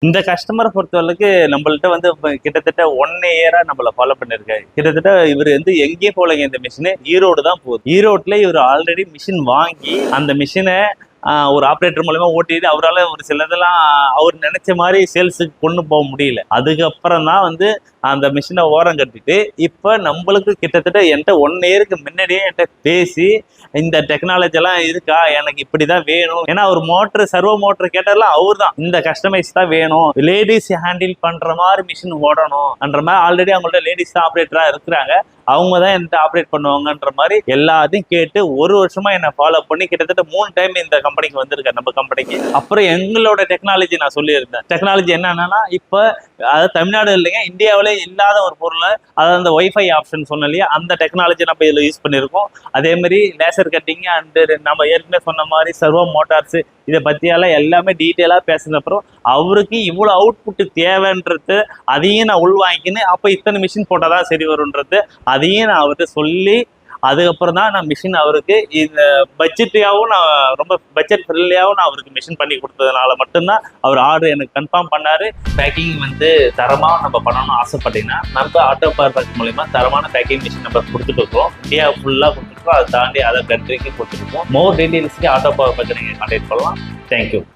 இந்த கஸ்டமரை பொறுத்தவரைக்கு நம்மள்ட்ட வந்து கிட்டத்தட்ட 1 இயரா நம்மள ஃபாலோ பண்ணிருக்காரு. கிட்டத்தட்ட இவர் வந்து எங்கேயே போலங்க. இந்த மிஷின் ஈரோடு தான் போகுது. ஈரோட்ல இவர் ஆல்ரெடி மிஷின் வாங்கி அந்த மிஷினை ஒரு ஆப்ரேட்டர் மூலமா ஓட்டிட்டு அவரால் ஒரு சிலதெல்லாம் அவர் நினைச்ச மாதிரி சேல்ஸுக்கு கொண்டு போக முடியல. அதுக்கப்புறம் தான் வந்து அந்த மிஷினை ஓரம் கட்டிட்டு இப்போ நம்மளுக்கு கிட்டத்தட்ட என்கிட்ட 1 இயருக்கு முன்னாடியே என்கிட்ட பேசி இந்த டெக்னாலஜி எல்லாம் இருக்கா, எனக்கு இப்படிதான் வேணும். ஏன்னா ஒரு மோட்டர் சர்வோ மோட்டர் கேட்டாலும் அவர் தான் இந்த கஸ்டமைஸ் தான் வேணும், லேடிஸ் ஹேண்டில் பண்ற மாதிரி மிஷின் ஓடணும்ன்ற மாதிரி ஆல்ரெடி அவங்கள்ட்ட லேடிஸ் தான் ஆப்ரேட்டரா இருக்கிறாங்க. அவங்க தான் என்கிட்ட ஆப்ரேட் பண்ணுவாங்கன்ற மாதிரி எல்லாத்தையும் கேட்டு 1 வருஷமா என்னை ஃபாலோ பண்ணி கிட்டத்தட்ட 3 டைம் இந்த கம்பெனிக்கு வந்திருக்கேன், நம்ம கம்பெனிக்கு. அப்புறம் எங்களோட டெக்னாலஜி நான் சொல்லியிருந்தேன். டெக்னாலஜி என்னன்னா இப்போ அதாவது தமிழ்நாடு இல்லைங்க, இந்தியாவிலே இல்லாத ஒரு பொருளை, அதாவது அந்த ஒய்ஃபை ஆப்ஷன் சொன்ன இல்லையா, அந்த டெக்னாலஜி நம்ம இதில் யூஸ் பண்ணியிருக்கோம். அதே மாதிரி லேசர் கட்டிங் அண்டு நம்ம ஏற்கனவே சொன்ன மாதிரி சர்வோ மோட்டார்ஸ் இதை பற்றியெல்லாம் எல்லாமே டீட்டெயிலாக பேசின அப்புறம் அவருக்கு இவ்வளோ அவுட்புட் தேவைன்றது அதையும் நான் உள்வாங்கிக்கின்னு அப்போ இத்தனை மிஷின் போட்டால் தான் சரி வரும்ன்றது அதையும் நான் அவர்கிட்ட சொல்லி அதுக்கப்புறம் தான் நான் மிஷின் அவருக்கு இந்த பட்ஜெட்டையாகவும் நான் ரொம்ப பட்ஜெட் ஃப்ரெண்ட்லியாகவும் நான் அவருக்கு மிஷின் பண்ணி கொடுத்ததுனால மட்டும்தான் அவர் ஆர்டர் எனக்கு கன்ஃபார்ம் பண்ணாரு. பேக்கிங் வந்து தரமாக நம்ம பண்ணணும்னு ஆசைப்பட்டீங்கன்னா நம்ம ஆட்டோ பவர் பேக் மூலமா தரமான பேக்கிங் மிஷின் நம்ம கொடுத்துட்டு இருக்கோம். இந்தியா ஃபுல்லாக கொடுத்துருக்கோம். அதை தாண்டி அதர் கண்ட்ரிக்கு கொடுத்துருக்கோம். மோர் டீட்டெயில்ஸ்க்கு ஆட்டோ பவர் பேக் நீங்கள் கான்டாக்ட் பண்ணலாம். தேங்க்யூ.